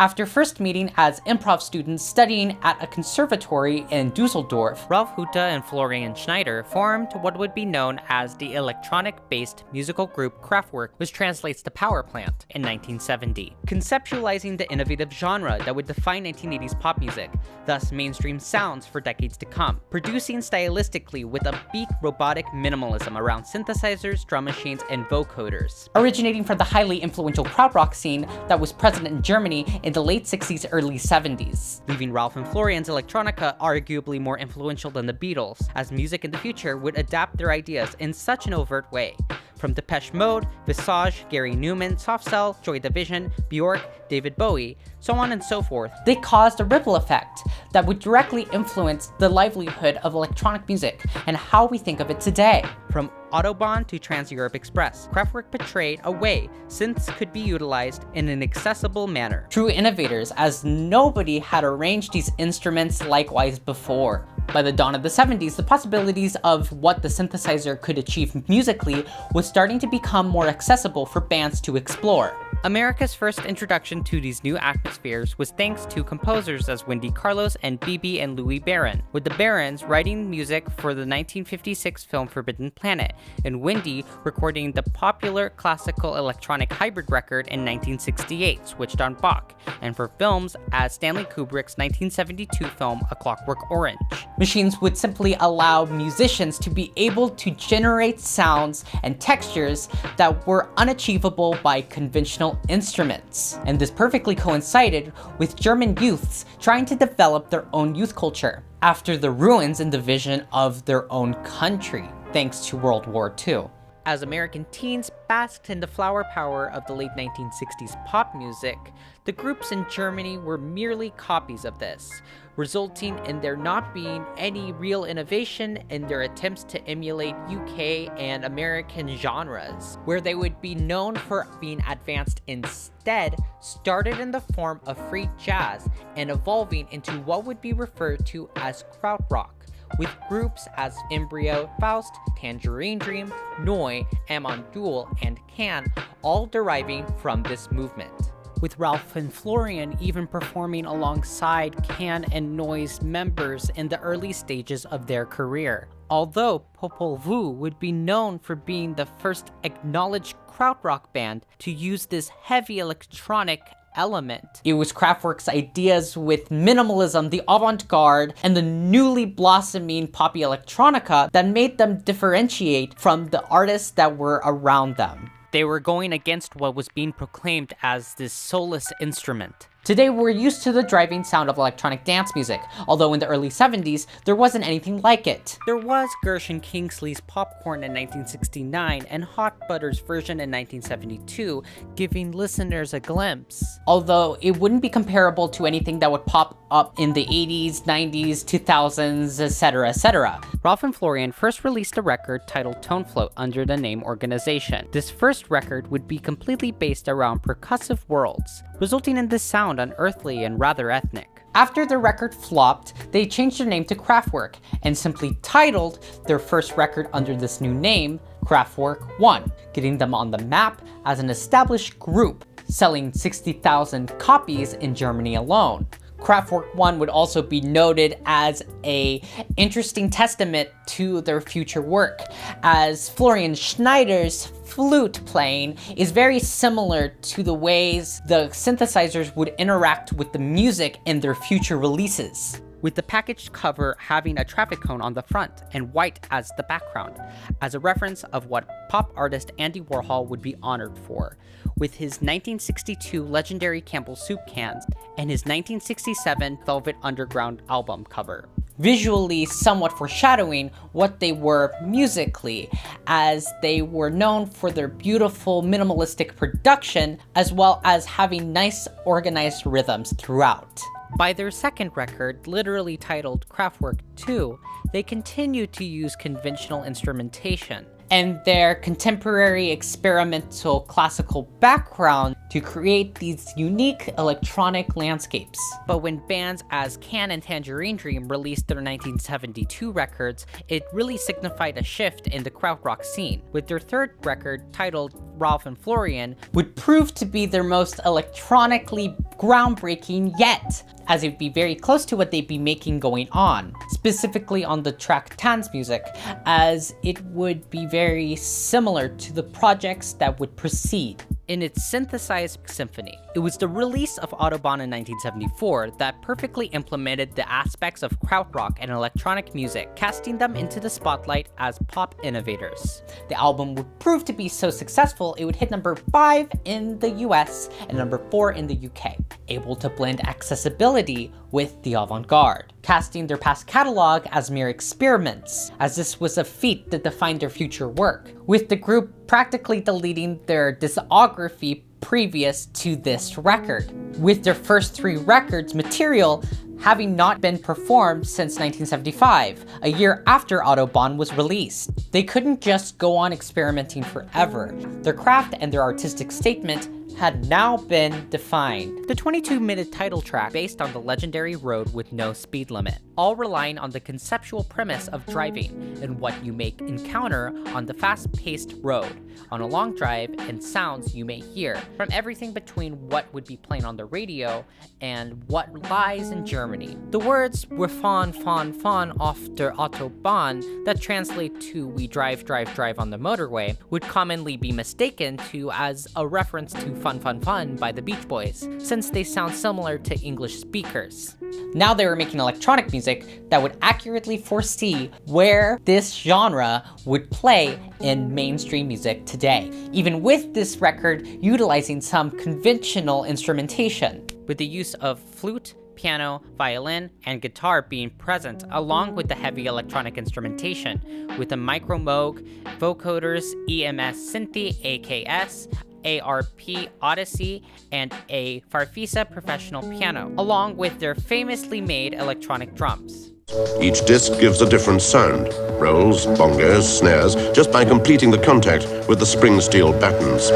After first meeting as improv students studying at a conservatory in Dusseldorf, Ralf and Florian Schneider formed what would be known as the electronic-based musical group Kraftwerk, which translates to power plant, in 1970, conceptualizing the innovative genre that would define 1980s pop music, thus mainstream sounds for decades to come, producing stylistically with a beat robotic minimalism around synthesizers, drum machines, and vocoders. Originating from the highly influential krautrock scene that was present in Germany in the late 60s, early 70s. Leaving Ralf and Florian's electronica arguably more influential than the Beatles, as music in the future would adapt their ideas in such an overt way. From Depeche Mode, Visage, Gary Newman, Soft Cell, Joy Division, Bjork, David Bowie, so on and so forth. They caused a ripple effect that would directly influence the livelihood of electronic music and how we think of it today. From Autobahn to TransEurope Express, Kraftwerk portrayed a way synths could be utilized in an accessible manner. True innovators, as nobody had arranged these instruments likewise before. By the dawn of the 70s, the possibilities of what the synthesizer could achieve musically was starting to become more accessible for bands to explore. America's first introduction to these new atmospheres was thanks to composers as Wendy Carlos and BB and Louis Barron, with the Barrons writing music for the 1956 film Forbidden Planet, and Wendy recording the popular classical electronic hybrid record in 1968, Switched on Bach, and for films as Stanley Kubrick's 1972 film A Clockwork Orange. Machines would simply allow musicians to be able to generate sounds and textures that were unachievable by conventional instruments. And this perfectly coincided with German youths trying to develop their own youth culture after the ruins and division of their own country, thanks to World War II. As American teens basked in the flower power of the late 1960s pop music, the groups in Germany were merely copies of this, resulting in there not being any real innovation in their attempts to emulate UK and American genres, where they would be known for being advanced instead started in the form of free jazz and evolving into what would be referred to as krautrock, with groups as Embryo, Faust, Tangerine Dream, Neu, Amandul, and Can all deriving from this movement, with Ralf and Florian even performing alongside Can and Neu's members in the early stages of their career. Although Popol Vuh would be known for being the first acknowledged krautrock band to use this heavy electronic element. It was Kraftwerk's ideas with minimalism, the avant-garde, and the newly blossoming poppy electronica that made them differentiate from the artists that were around them. They were going against what was being proclaimed as this soulless instrument. Today, we're used to the driving sound of electronic dance music, although in the early 70s, there wasn't anything like it. There was Gershon Kingsley's Popcorn in 1969 and Hot Butter's version in 1972, giving listeners a glimpse. Although it wouldn't be comparable to anything that would pop up in the 80s, 90s, 2000s, etc., etc. Ralf and Florian first released a record titled Tone Float under the name Organization. This first record would be completely based around percussive worlds, resulting in this sound unearthly and rather ethnic. After the record flopped, they changed their name to Kraftwerk and simply titled their first record under this new name, Kraftwerk 1, getting them on the map as an established group, selling 60,000 copies in Germany alone. Kraftwerk 1 would also be noted as an interesting testament to their future work, as Florian Schneider's flute playing is very similar to the ways the synthesizers would interact with the music in their future releases, with the packaged cover having a traffic cone on the front and white as the background, as a reference of what pop artist Andy Warhol would be honored for, with his 1962 legendary Campbell soup cans and his 1967 Velvet Underground album cover. Visually somewhat foreshadowing what they were musically, as they were known for their beautiful minimalistic production as well as having nice organized rhythms throughout. By their second record, literally titled Kraftwerk 2, they continued to use conventional instrumentation and their contemporary experimental classical background to create these unique electronic landscapes. But when bands as Can and Tangerine Dream released their 1972 records, it really signified a shift in the krautrock scene, with their third record titled Ralf and Florian, would prove to be their most electronically groundbreaking yet, as it would be very close to what they'd be making going on, specifically on the track Tanz music, as it would be very similar to the projects that would precede. in its synthesized symphony. It was the release of Autobahn in 1974 that perfectly implemented the aspects of krautrock and electronic music, casting them into the spotlight as pop innovators. The album would prove to be so successful it would hit number 5 in the US and number 4 in the UK, able to blend accessibility with the avant-garde, casting their past catalog as mere experiments, as this was a feat that defined their future work, with the group practically deleting their discography previous to this record, with their first 3 records material having not been performed since 1975, a year after Autobahn was released. They couldn't just go on experimenting forever. Their craft and their artistic statement had now been defined. The 22-minute title track based on the legendary road with no speed limit, all relying on the conceptual premise of driving and what you may encounter on the fast-paced road, on a long drive, and sounds you may hear, from everything between what would be playing on the radio and what lies in Germany. The words "Wir fahren, fahren, fahren auf der Autobahn," that translate to "we drive, drive, drive on the motorway," would commonly be mistaken to as a reference to Fun, Fun, Fun by the Beach Boys, since they sound similar to English speakers. Now they were making electronic music that would accurately foresee where this genre would play in mainstream music today, even with this record utilizing some conventional instrumentation, with the use of flute, piano, violin, and guitar being present, along with the heavy electronic instrumentation, with a micro Moog, vocoders, EMS Synthi AKS, ARP Odyssey, and a Farfisa professional piano, along with their famously made electronic drums. Each disc gives a different sound, rolls, bongos, snares, just by completing the contact with the spring steel battens,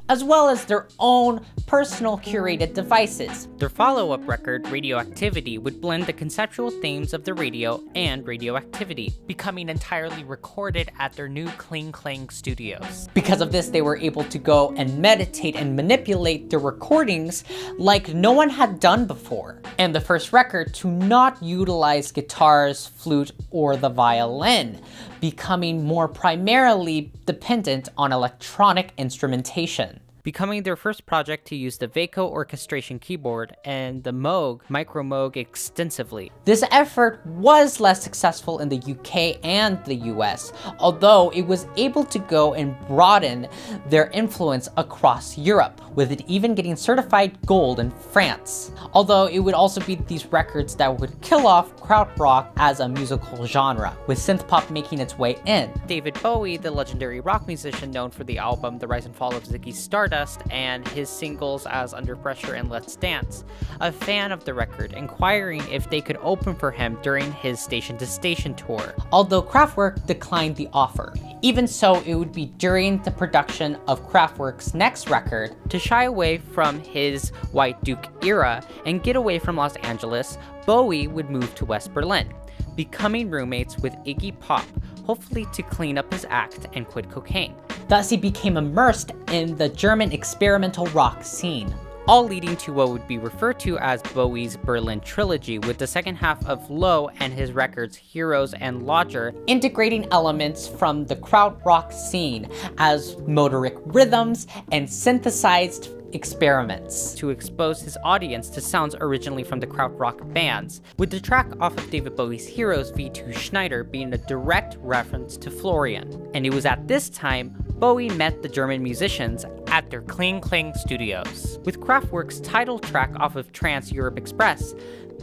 as well as their own personal curated devices. Their follow-up record, Radioactivity, would blend the conceptual themes of the radio and radioactivity, becoming entirely recorded at their new Kling Klang studios. Because of this, they were able to go and meditate and manipulate their recordings like no one had done before, and the first record to not utilize guitars, flute, or the violin, becoming more primarily dependent on electronic instrumentation. Becoming their first project to use the Vaco orchestration keyboard and the Moog, micro Moog extensively. This effort was less successful in the UK and the US, although it was able to go and broaden their influence across Europe, with it even getting certified gold in France. Although it would also be these records that would kill off krautrock as a musical genre, with synthpop making its way in. David Bowie, the legendary rock musician known for the album The Rise and Fall of Ziggy Stardust and his singles as Under Pressure and Let's Dance, a fan of the record, inquiring if they could open for him during his Station to Station tour, although Kraftwerk declined the offer. Even so, it would be during the production of Kraftwerk's next record, to shy away from his White Duke era and get away from Los Angeles, Bowie would move to West Berlin, becoming roommates with Iggy Pop, hopefully to clean up his act and quit cocaine. Thus, he became immersed in the German experimental rock scene, all leading to what would be referred to as Bowie's Berlin trilogy, with the second half of Low and his records Heroes and Lodger integrating elements from the krautrock scene as motoric rhythms and synthesized experiments to expose his audience to sounds originally from the krautrock bands, with the track off of David Bowie's Heroes V2 Schneider being a direct reference to Florian. And it was at this time Bowie met the German musicians at their Kling Klang studios, with Kraftwerk's title track off of TransEurope Express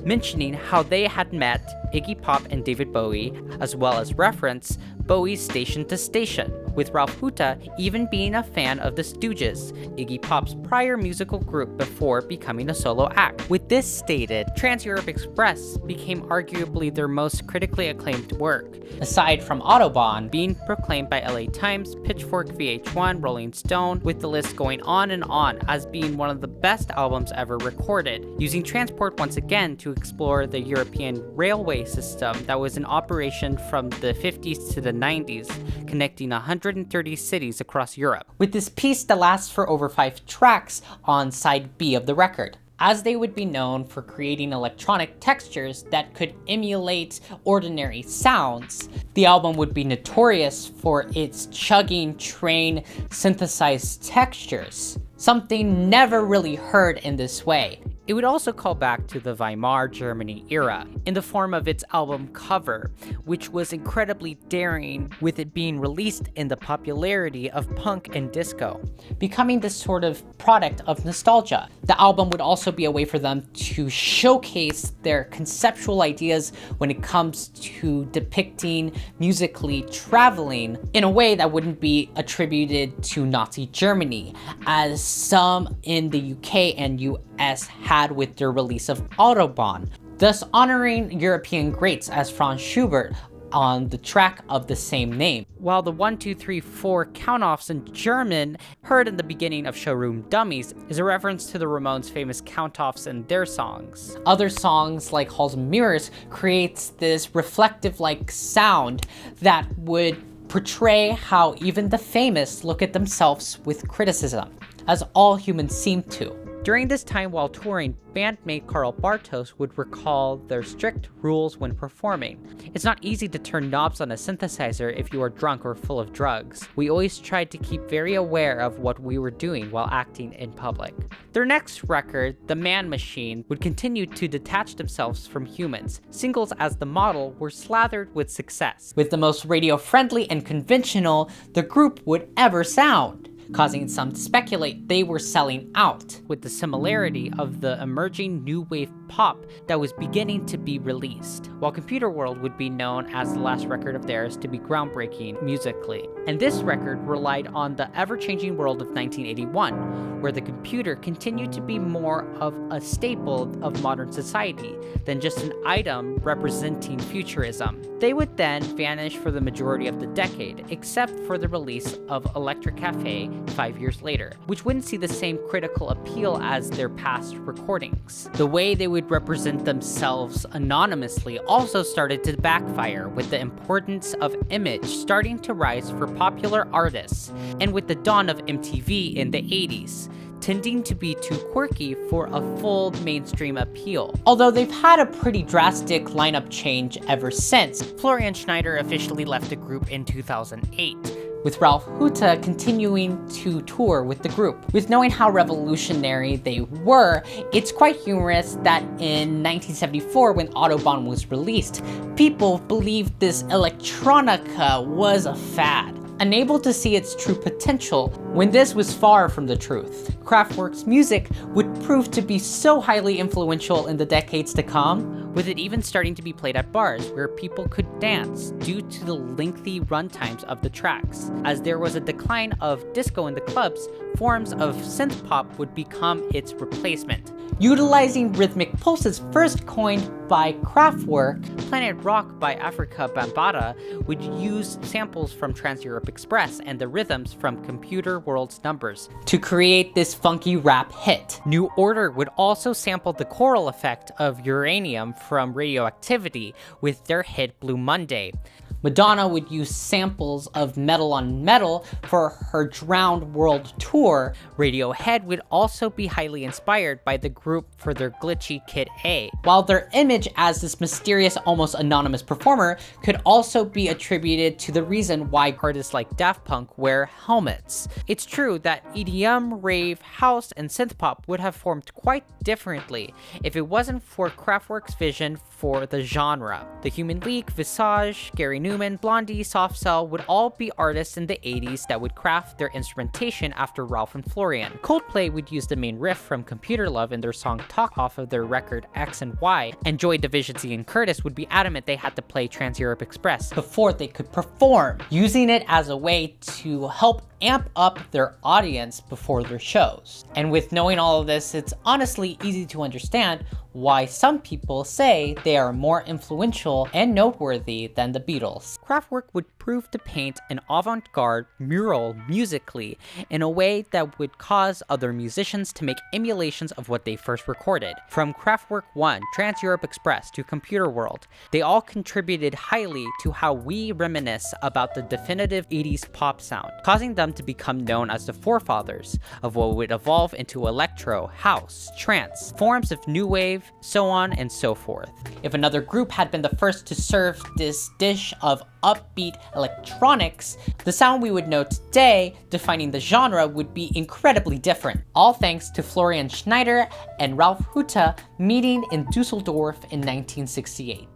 mentioning how they had met Iggy Pop and David Bowie, as well as reference Bowie's Station to Station, with Ralf even being a fan of the Stooges, Iggy Pop's prior musical group before becoming a solo act. With this stated, TransEurope Express became arguably their most critically acclaimed work, aside from Autobahn, being proclaimed by LA Times, Pitchfork, VH1, Rolling Stone, with the list going on and on, as being one of the best albums ever recorded, using transport once again to explore the European railway system that was in operation from the 50s to the 90s, connecting 100 130 cities across Europe. With this piece that lasts for over 5 tracks on side B of the record, as they would be known for creating electronic textures that could emulate ordinary sounds. The album would be notorious for its chugging train synthesized textures, something never really heard in this way. It would also call back to the Weimar Germany era, in the form of its album cover, which was incredibly daring, with it being released in the popularity of punk and disco, becoming this sort of product of nostalgia. The album would also be a way for them to showcase their conceptual ideas when it comes to depicting musically traveling in a way that wouldn't be attributed to Nazi Germany, as some in the UK and US had with their release of Autobahn, thus honoring European greats as Franz Schubert on the track of the same name. While the 1, 2, 3, 4 count-offs in German, heard in the beginning of Showroom Dummies, is a reference to the Ramones' famous count-offs in their songs. Other songs like Halls of Mirrors creates this reflective-like sound that would portray how even the famous look at themselves with criticism, as all humans seem to. During this time while touring, bandmate Karl Bartos would recall their strict rules when performing. It's not easy to turn knobs on a synthesizer if you are drunk or full of drugs. We always tried to keep very aware of what we were doing while acting in public. Their next record, The Man Machine, would continue to detach themselves from humans. Singles as The Model were slathered with success, with the most radio-friendly and conventional the group would ever sound, causing some to speculate they were selling out, with the similarity of the emerging new wave pop that was beginning to be released, while Computer World would be known as the last record of theirs to be groundbreaking musically. And this record relied on the ever-changing world of 1981, where the computer continued to be more of a staple of modern society than just an item representing futurism. They would then vanish for the majority of the decade, except for the release of Electric Cafe 5 years later, which wouldn't see the same critical appeal as their past recordings. The way they would represent themselves anonymously also started to backfire, with the importance of image starting to rise for popular artists, and with the dawn of MTV in the 80s, tending to be too quirky for a full mainstream appeal. Although they've had a pretty drastic lineup change ever since. Florian Schneider officially left the group in 2008. With Ralf continuing to tour with the group. With knowing how revolutionary they were, it's quite humorous that in 1974, when Autobahn was released, people believed this electronica was a fad, unable to see its true potential when this was far from the truth. Kraftwerk's music would prove to be so highly influential in the decades to come, with it even starting to be played at bars where people could dance due to the lengthy runtimes of the tracks. As there was a decline of disco in the clubs, forms of synth pop would become its replacement. Utilizing rhythmic pulses first coined by Kraftwerk, Planet Rock by Afrika Bambaataa would use samples from TransEurope Express and the rhythms from Computer World's Numbers to create this funky rap hit. New Order would also sample the choral effect of uranium from Radioactivity with their hit Blue Monday. Madonna would use samples of Metal on Metal for her Drowned World tour. Radiohead would also be highly inspired by the group for their glitchy Kid A, while their image as this mysterious, almost anonymous performer could also be attributed to the reason why artists like Daft Punk wear helmets. It's true that EDM, rave, house, and synthpop would have formed quite differently if it wasn't for Kraftwerk's vision for the genre. The Human League, Visage, Gary Newman, Blondie, Soft Cell would all be artists in the 80s that would craft their instrumentation after Ralf and Florian. Coldplay would use the main riff from Computer Love in their song Talk off of their record X and Y, and Joy Division Z and Curtis would be adamant they had to play TransEurope Express before they could perform, using it as a way to help amp up their audience before their shows. And with knowing all of this, it's honestly easy to understand why some people say they are more influential and noteworthy than the Beatles. Kraftwerk would proved to paint an avant-garde mural musically in a way that would cause other musicians to make emulations of what they first recorded. From Kraftwerk 1, TransEurope Express to Computer World, they all contributed highly to how we reminisce about the definitive 80s pop sound, causing them to become known as the forefathers of what would evolve into electro, house, trance, forms of new wave, so on and so forth. If another group had been the first to serve this dish of upbeat electronics, the sound we would know today, defining the genre, would be incredibly different. All thanks to Florian Schneider and Ralf meeting in Dusseldorf in 1968.